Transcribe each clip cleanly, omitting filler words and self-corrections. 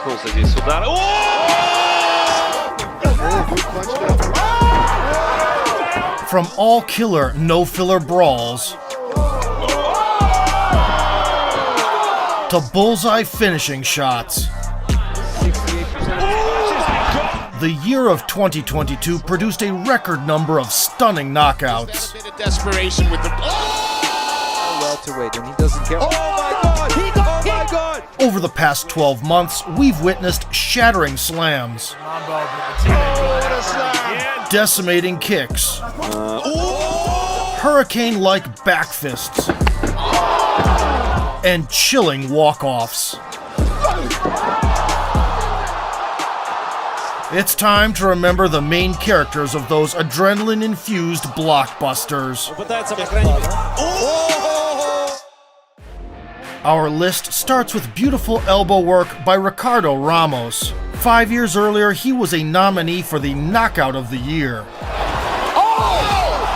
Замахнулся здесь удар. From all-killer, no-filler brawls to bullseye finishing shots, the year of 2022 produced a record number of stunning knockouts. Desperation with the welterweight, and he doesn't care. Oh my God! He got hit! My God! Over the past 12 months, we've witnessed shattering slams, decimating kicks, hurricane-like back fists, and chilling walk-offs. It's time to remember the main characters of those adrenaline-infused blockbusters. Our list starts with beautiful elbow work by Ricardo Ramos. 5 years earlier, he was a nominee for the Knockout of the Year.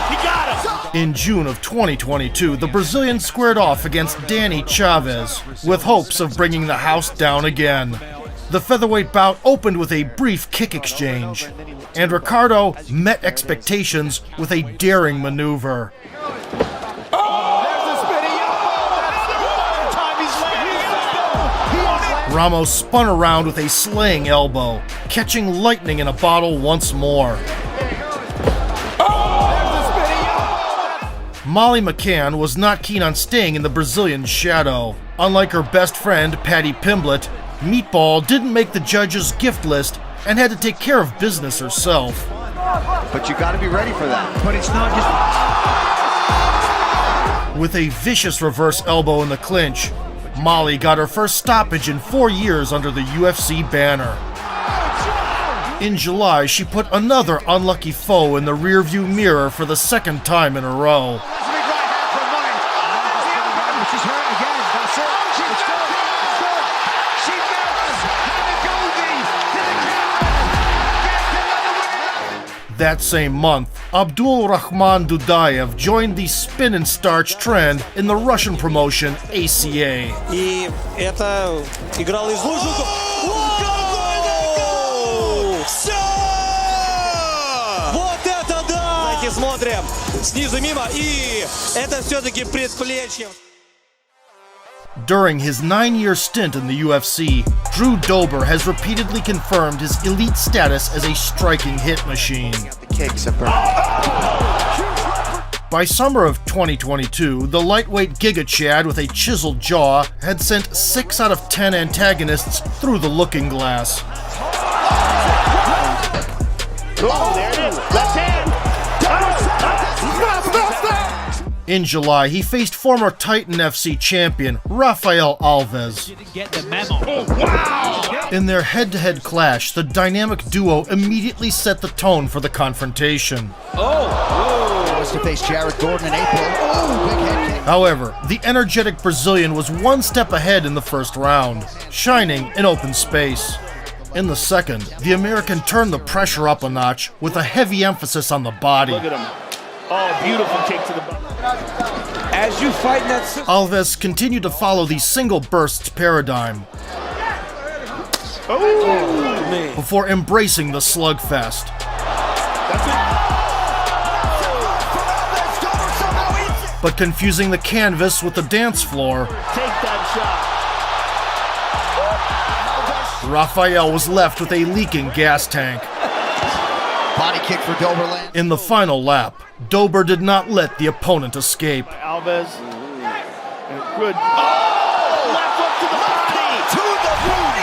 He got him! In June of 2022, the Brazilian squared off against Danny Chaves, with hopes of bringing the house down again. The featherweight bout opened with a brief kick exchange, and Ricardo met expectations with a daring maneuver. Ramos spun around with a slaying elbow, catching lightning in a bottle once more. Molly McCann was not keen on staying in the Brazilian shadow. Unlike her best friend, Patty Pimblett, Meatball didn't make the judges' gift list and had to take care of business herself. But you gotta be ready for that. But it's not just... With a vicious reverse elbow in the clinch, Molly got her first stoppage in 4 years under the UFC banner. In July, she put another unlucky foe in the rearview mirror for the second time in a row. That same month, Abdul Rahman Dudayev joined the spin and starch trend in the Russian promotion ACA. И это играл из лучников. Все! Вот это да! Давайте смотрим. Снизу мимо. И это все-таки предплечье. During his 9-year stint in the UFC, Drew Dober has repeatedly confirmed his elite status as a striking hit machine. By summer of 2022, the lightweight Giga Chad with a chiseled jaw had sent 6 out of 10 antagonists through the looking glass. Oh, there it is. Left hand. In July, he faced former Titan FC champion Rafael Alves. In their head-to-head clash, the dynamic duo immediately set the tone for the confrontation. Was to face Jared Gordon in April. Big head kick. However, the energetic Brazilian was one step ahead in the first round, shining in open space. In the second, the American turned the pressure up a notch with a heavy emphasis on the body. Look at him. Oh, beautiful kick to the body. As you fight that... Alves continued to follow the single bursts paradigm before embracing the slugfest. But confusing the canvas with the dance floor, Take that shot. Rafael was left with a leaking gas tank. Body kick for Doberland. In the final lap, Dober did not let the opponent escape. Alves. Good. Oh! Left hook to the body.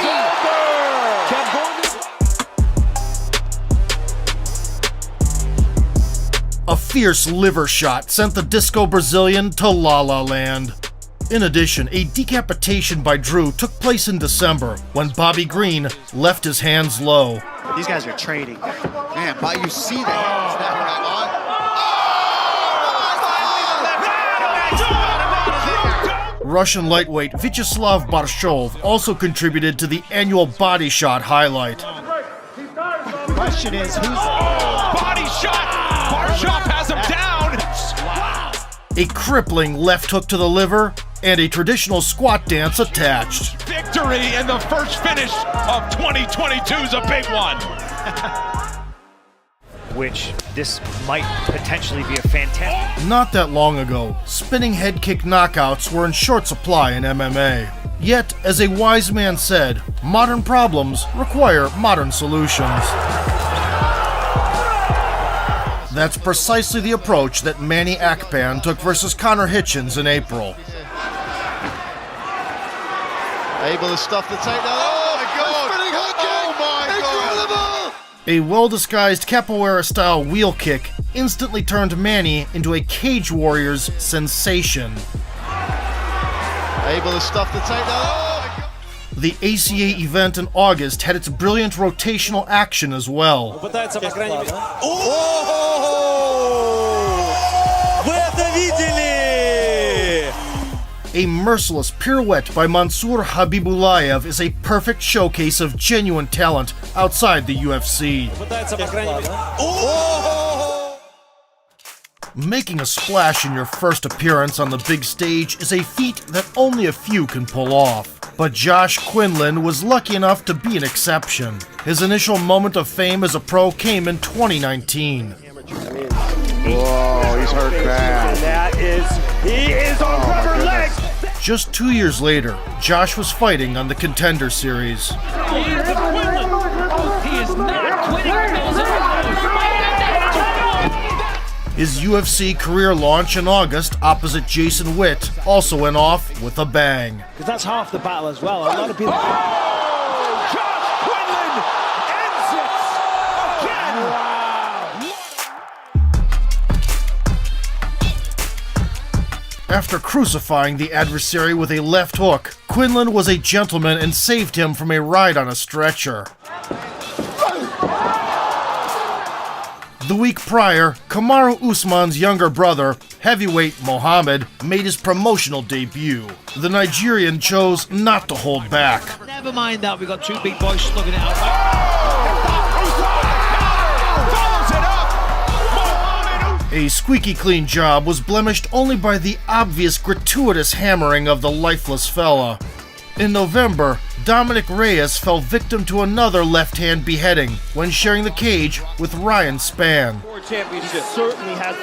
A fierce liver shot sent the Disco Brazilian to La La Land. In addition, a decapitation by Drew took place in December when Bobby Green left his hands low. These guys are trading. Man, but you see that. Snapping back on. Russian lightweight Vyacheslav Barshov also contributed to the annual Body Shot highlight. The question is, who's... Body shot. Barshov has him down. A crippling left hook to the liver and a traditional squat dance attached. victory in the first finish of 2022 is a big one. Which this might potentially be a fantastic... Not that long ago, spinning head kick knockouts were in short supply in MMA. Yet, as a wise man said, modern problems require modern solutions. That's precisely the approach that Manny Akpan took versus Connor Hitchens in April. Able to stuff the takedown. Oh my God! Oh my God! A well-disguised capoeira-style wheel kick instantly turned Manny into a Cage Warriors sensation. Able to stuff the takedown. Oh my God! The ACA event in August had its brilliant rotational action as well. Пытается, по крайней мере... Вы это видели? A merciless pirouette by Mansour Habibullayev is a perfect showcase of genuine talent outside the UFC. Пытается, по крайней мере... Making a splash in your first appearance on the big stage is a feat that only a few can pull off. But Josh Quinlan was lucky enough to be an exception. His initial moment of fame as a pro came in 2019. Whoa, he's hurt bad. He is on rubber legs! Just 2 years later, Josh was fighting on the Contender Series. He is not quitting. His UFC career launch in August opposite Jason Witt also went off with a bang. Because that's half the battle as well. A lot of people... Josh Quinlan ends it again. After crucifying the adversary with a left hook, Quinlan was a gentleman and saved him from a ride on a stretcher. The week prior, Kamaru Usman's younger brother, heavyweight Mohammed, made his promotional debut. The Nigerian chose not to hold back. Never mind that, we've got two big boys slugging it out. A squeaky clean job was blemished only by the obvious gratuitous hammering of the lifeless fella. In November, Dominic Reyes fell victim to another left-hand beheading when sharing the cage with Ryan Spann. Championship. certainly has...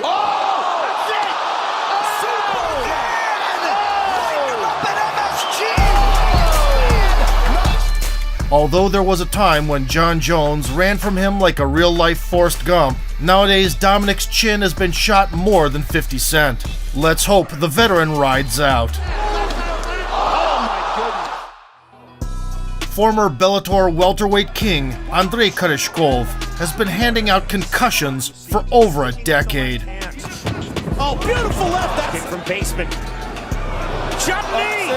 Although there was a time when John Jones ran from him like a real-life Forrest Gump, nowadays Dominic's chin has been shot more than 50 Cent. Let's hope the veteran rides out. Former Bellator welterweight king Andrei Koreshkov has been handing out concussions for over a decade. Oh, beautiful left. Kick from basement. Chutney!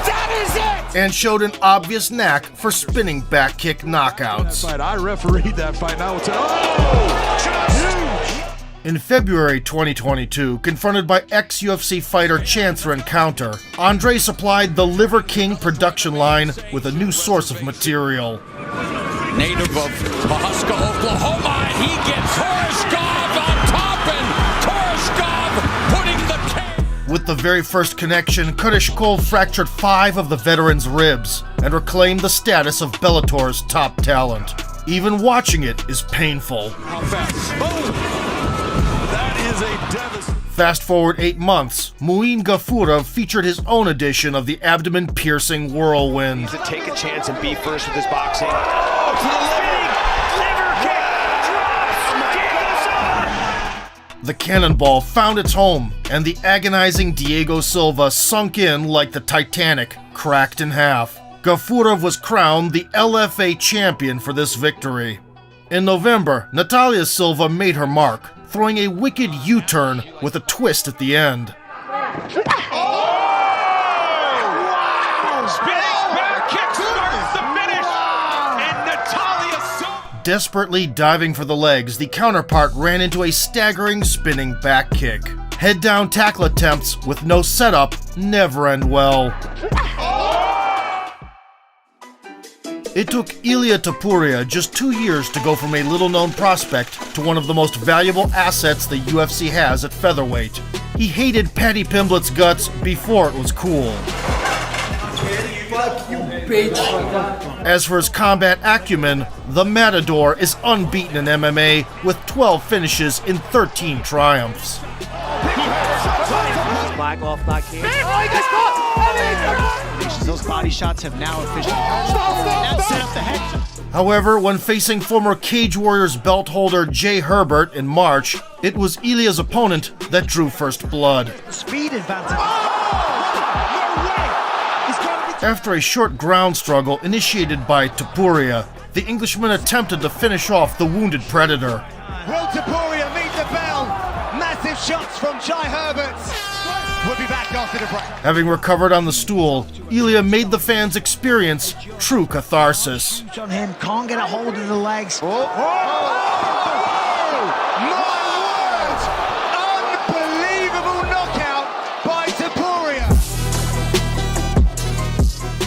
That is it! And showed an obvious knack for spinning back kick knockouts. I refereed that fight. Now it's In February 2022, confronted by ex-UFC fighter Chance Rencounter, Andre supplied the Liver King production line with a new source of material. native of Pahuska, Oklahoma, and he gets Koreshkov on top, and Koreshkov putting the With the very first connection, Koreshkov fractured 5 of the veteran's ribs and reclaimed the status of Bellator's top talent. Even watching it is painful. How fast? Boom! That is a devastating... Fast forward 8 months, Muin Gafurov featured his own edition of the abdomen-piercing whirlwind. To take a chance and be first with his boxing. Oh, to the Liver kick! The cannonball found its home, and the agonizing Diego Silva sunk in like the Titanic, cracked in half. Gafurov was crowned the LFA champion for this victory. In November, Natalia Silva made her mark, throwing a wicked U-turn with a twist at the end. Spinning back kick starts the finish, and Natalia Silva... Desperately diving for the legs, the counterpart ran into a staggering spinning back kick. Head-down tackle attempts with no setup never end well. It took Ilya Topuria just 2 years to go from a little-known prospect to one of the most valuable assets the UFC has at featherweight. He hated Paddy Pimblett's guts before it was cool. As for his combat acumen, the Matador is unbeaten in MMA with 12 finishes in 13 triumphs. Flag off that kid. Those body shots have now officially set up the head. However, when facing former Cage Warriors belt holder Jay Herbert in March, it was Ilya's opponent that drew first blood. Speed advantage. After a short ground struggle initiated by Topuria, the Englishman attempted to finish off the wounded Predator. Will Topuria meet the bell? Massive shots from Jai Herbert. We'll be back after the break. Having recovered on the stool, Ilya made the fans experience true catharsis. On him, can't get a hold of the legs. My word! Unbelievable knockout by Topuria.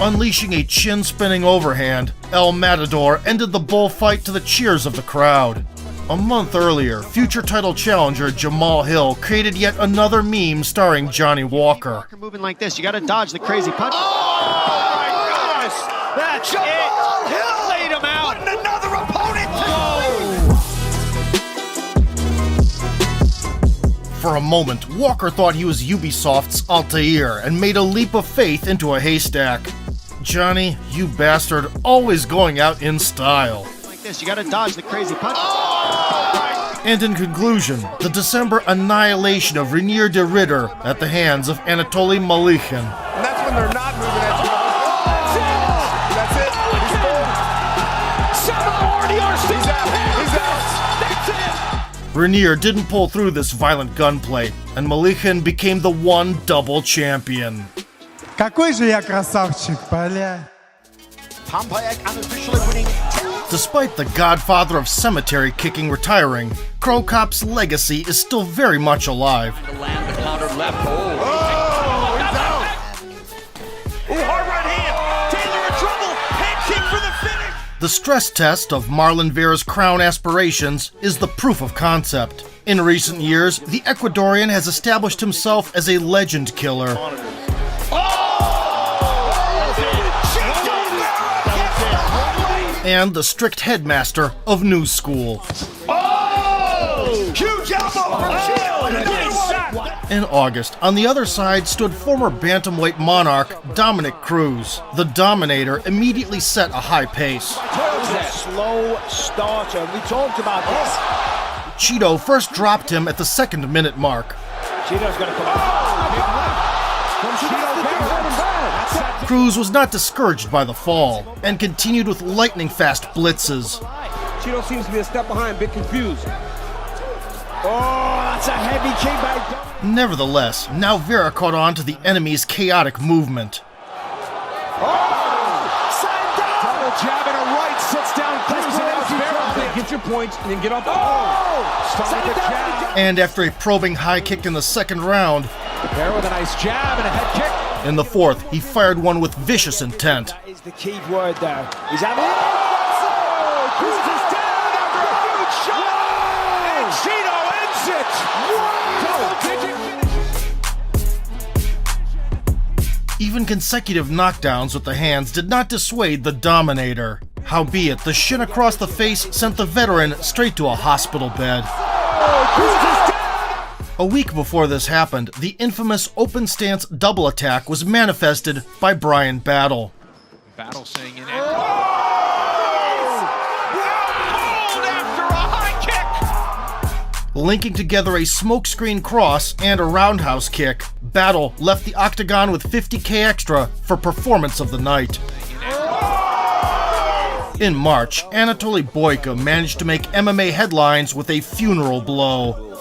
Unleashing a chin-spinning overhand, El Matador ended the bullfight to the cheers of the crowd. A month earlier, future title challenger Jamal Hill created yet another meme starring Johnny Walker. Moving like this, you gotta dodge the crazy punch. Oh my gosh! That's Jamal it! Hill Laid him out! and another opponent! For a moment, Walker thought he was Ubisoft's Altair and made a leap of faith into a haystack. Johnny, you bastard, always going out in style. Like this, you gotta dodge the crazy punch. And in conclusion, the December annihilation of Rainier de Ridder at the hands of Anatoly Malichin. And that's when they're not moving at you. That's it. He's out. He's out. That's it. Rainier didn't pull through this violent gunplay, and Malichin became the one double champion. Какой же я красавчик, бля. Unofficially winning. Despite the godfather of cemetery kicking retiring, Crow Cop's legacy is still very much alive. Land the counter left. Hard right hand. Taylor in trouble. Head kick for the finish. The stress test of Marlon Vera's crown aspirations is the proof of concept. In recent years, the Ecuadorian has established himself as a legend killer. And the strict headmaster of New School. Huge elbow from Shield. Nice shot. In August, on the other side stood former bantamweight monarch Dominic Cruz. The Dominator immediately set a high pace. Slow starter. We talked about this. Cheeto first dropped him at the 2nd-minute mark. Cheeto's gonna come Cruz was not discouraged by the fall and continued with lightning-fast blitzes. Cheeto seems to be a step behind, a bit confused. Oh, that's a heavy kick by... Nevertheless, now Vera caught on to the enemy's chaotic movement. Double jab and a right, sits down Cruz, and now Vera. Get your points and then get up. Starting to jab. And after a probing high kick in the 2nd round, Vera with a nice jab and a head kick. in the 4th, he fired one with vicious intent. That is the key word there. He's having... Cruz is down after a huge shot. And Cheeto ends it. Double-digit finish. Even consecutive knockdowns with the hands did not dissuade the Dominator. Howbeit, the shin across the face sent the veteran straight to a hospital bed. A week before this happened, the infamous open stance double attack was manifested by Brian Battle. Battle saying in After a high kick. Linking together a smokescreen cross and a roundhouse kick, Battle left the octagon with $50K extra for performance of the night. In March, Anatoly Boyka managed to make MMA headlines with a funeral blow.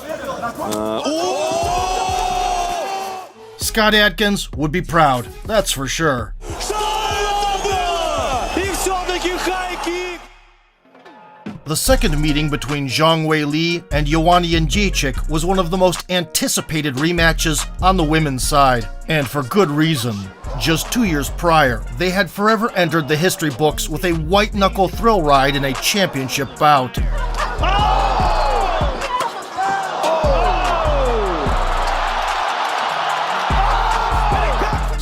Scott Adkins would be proud, that's for sure. The second meeting between Zhang Weili and Joanna Jędrzejczyk was one of the most anticipated rematches on the women's side, and for good reason. Just 2 years prior, they had forever entered the history books with a white-knuckle thrill ride in a championship bout.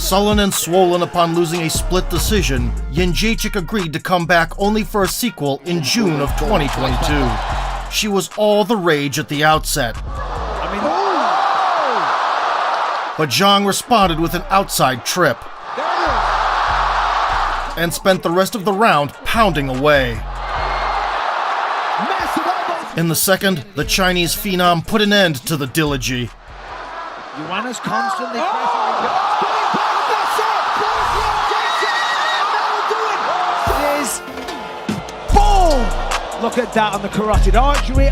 Sullen and swollen upon losing a split decision, Jędrzejczyk agreed to come back only for a sequel in June of 2022. She was all the rage at the outset. But Zhang responded with an outside trip and spent the rest of the round pounding away. In the second, the Chinese phenom put an end to the dilogy. Joanna's constantly pressuring. Boom! Look at that on the carotid artery.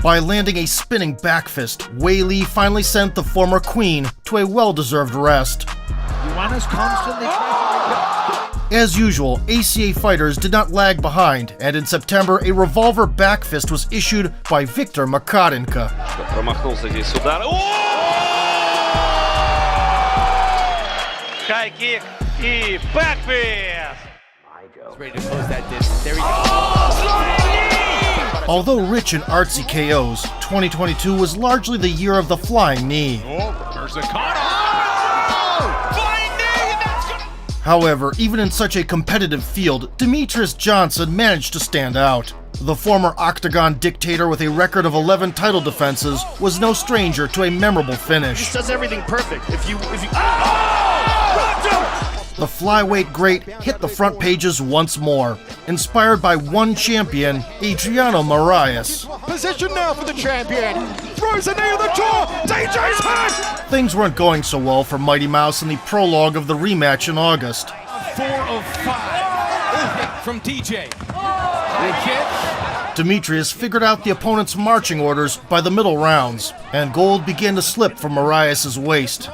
By landing a spinning back fist, Wei Li finally sent the former queen to a well-deserved rest. Joanna's constantly pressuring. As usual, ACA fighters did not lag behind, and in September, a revolver back fist was issued by Viktor Makarenko. High kick и back fist. He's ready to close that distance. There he goes. Although rich in artsy KOs, 2022 was largely the year of the flying knee. However, even in such a competitive field, Demetrius Johnson managed to stand out. The former Octagon dictator with a record of 11 title defenses was no stranger to a memorable finish. He does everything perfect. If you The flyweight great hit the front pages once more, inspired by one champion, Adriano Moraes. position now for the champion. Throws a knee on the jaw. DJ's hurt. Things weren't going so well for Mighty Mouse in the prologue of the rematch in August. 4 of 5 from DJ. The kick. Demetrius figured out the opponent's marching orders by the middle rounds, and gold began to slip from Moraes' waist.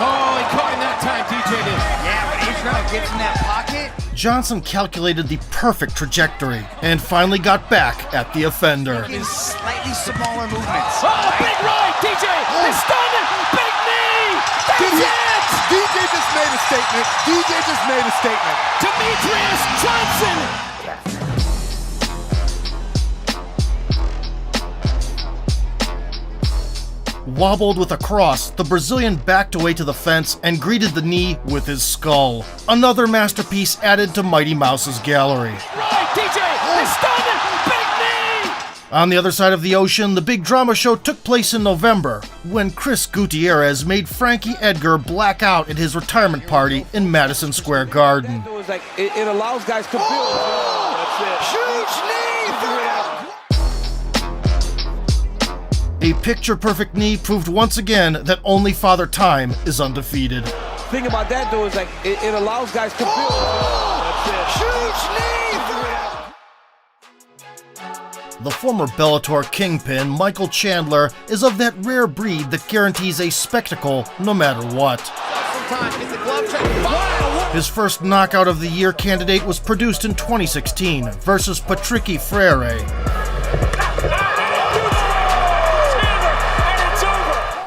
Oh, he caught him that time, DJ did. Yeah, when Adriano gets in that pocket. Johnson calculated the perfect trajectory and finally got back at the offender. In slightly smaller movements. Oh, big right, DJ! He's stunned! Big knee! That's it! DJ just made a statement. DJ just made a statement. Demetrius Johnson! Wobbled with a cross, the Brazilian backed away to the fence and greeted the knee with his skull. Another masterpiece added to Mighty Mouse's gallery. Right, DJ! He's stunned! Big knee! On the other side of the ocean, the big drama show took place in November, when Chris Gutierrez made Frankie Edgar black out at his retirement party in Madison Square Garden. It allows guys to build. Huge knee. A picture-perfect knee proved once again that only Father Time is undefeated. Thing about that though is it allows guys to build. Huge knee. The former Bellator kingpin, Michael Chandler, is of that rare breed that guarantees a spectacle no matter what. His first knockout of the year candidate was produced in 2016 versus Patricky Freire.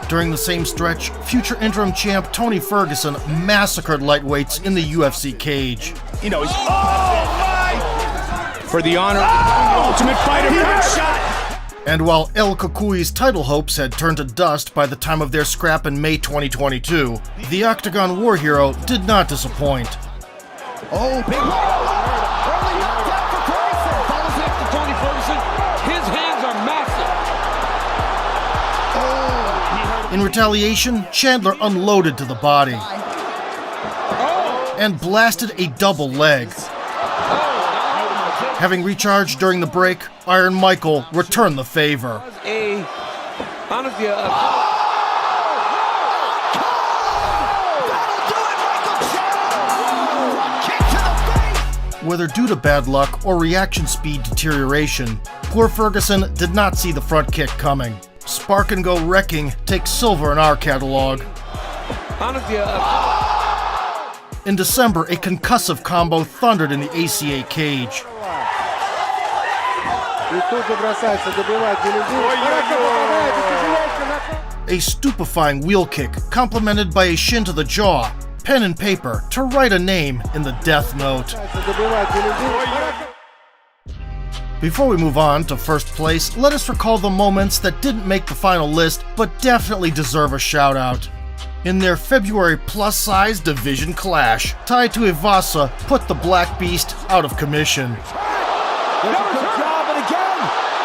During the same stretch, future interim champ Tony Ferguson massacred lightweights in the UFC cage. You know, he's For the honor of the Ultimate Fighter, big shot! And while El Cucui's title hopes had turned to dust by the time of their scrap in May 2022, the Octagon war hero did not disappoint. Oh, big Early knockdown for Ferguson. Follows it up to Tony Ferguson. His hands are massive. In retaliation, Chandler unloaded to the body and blasted a double leg. Having recharged during the break, Iron Michael returned the favor. Whether due to bad luck or reaction speed deterioration, poor Ferguson did not see the front kick coming. Spark and Go Wrecking takes silver in our catalog. In December, a concussive combo thundered in the ACA cage. A stupefying wheel kick, complemented by a shin to the jaw, pen and paper to write a name in the death note. Before we move on to first place, let us recall the moments that didn't make the final list but definitely deserve a shout out. In their February plus-size division clash, tied to Ivasa put the Black Beast out of commission. There's a good job, and again,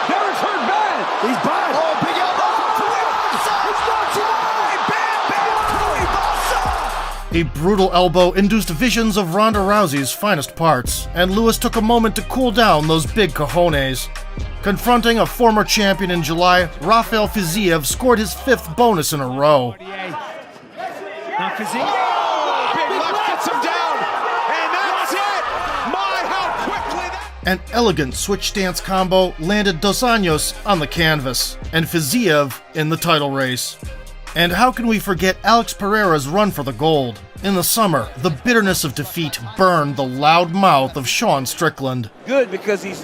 never turned bad. He's back. Oh, big elbow from A brutal elbow induced visions of Ronda Rousey's finest parts, and Lewis took a moment to cool down those big cojones. Confronting a former champion in July, Rafael Fiziev scored his 5th bonus in a row. Now Fiziev. Big left gets him down, and that's it. My, how quickly that... An elegant switch stance combo landed Dos Anjos on the canvas, and Fiziev in the title race. And how can we forget Alex Pereira's run for the gold? In the summer, the bitterness of defeat burned the loud mouth of Sean Strickland. Good, because he's...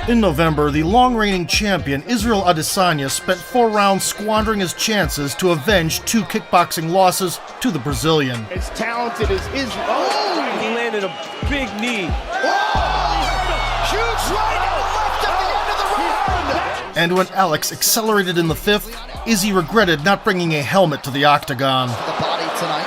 In November, the long-reigning champion Israel Adesanya spent 4 rounds squandering his chances to avenge 2 kickboxing losses to the Brazilian. As talented as Israel. Oh, he landed a big knee. huge right and left at the end of the round. And when Alex accelerated in the 5th, Izzy regretted not bringing a helmet to the octagon. The body tonight.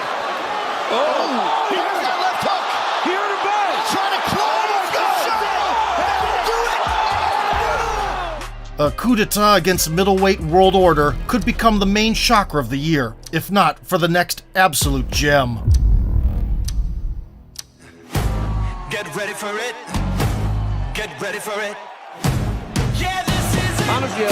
A coup d'etat against middleweight world order could become the main shocker of the year, if not for the next absolute gem. Get ready for it. Get ready for it. Yeah, this is it. Honestly,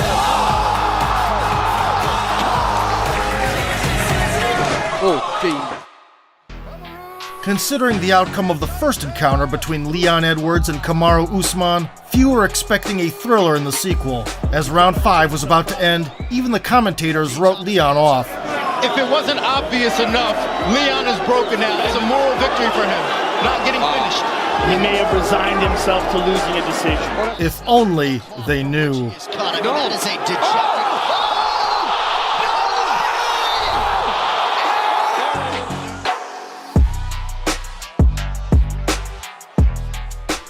Considering the outcome of the first encounter between Leon Edwards and Kamaru Usman, few were expecting a thriller in the sequel. As round 5 was about to end, even the commentators wrote Leon off. If it wasn't obvious enough, Leon is broken now. It's a moral victory for him, not getting finished. He may have resigned himself to losing a decision. If only they knew. That is a degenerate.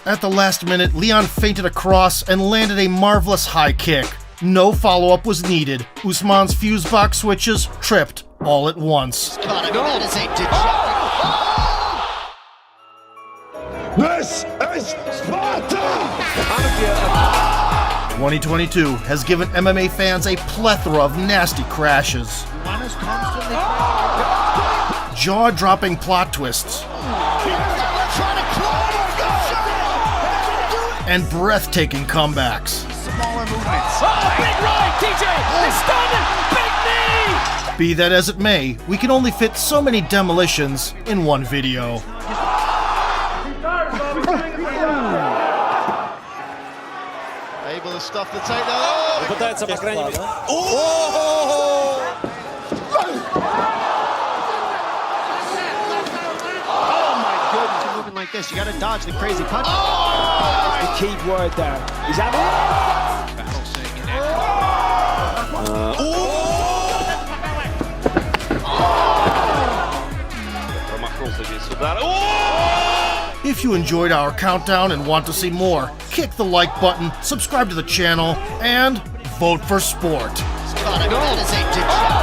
At the last minute, Leon feinted across and landed a marvelous high kick. No follow-up was needed. Usman's fuse box switches tripped all at once. That is a degenerate. This is Sparta! 2022 has given MMA fans a plethora of nasty crashes. Jaw-dropping plot twists. And breathtaking comebacks. Smaller movements. Oh, big right, TJ! He's standing! Big knee! Be that as it may, we can only fit so many demolitions in one video. Able to stuff the takedown. Пытается, по крайней мере. Like this, you gotta dodge the crazy punch. The key word there. He's having If you enjoyed our countdown and want to see more, kick the like button, subscribe to the channel, and vote for sport. That is a degenerate.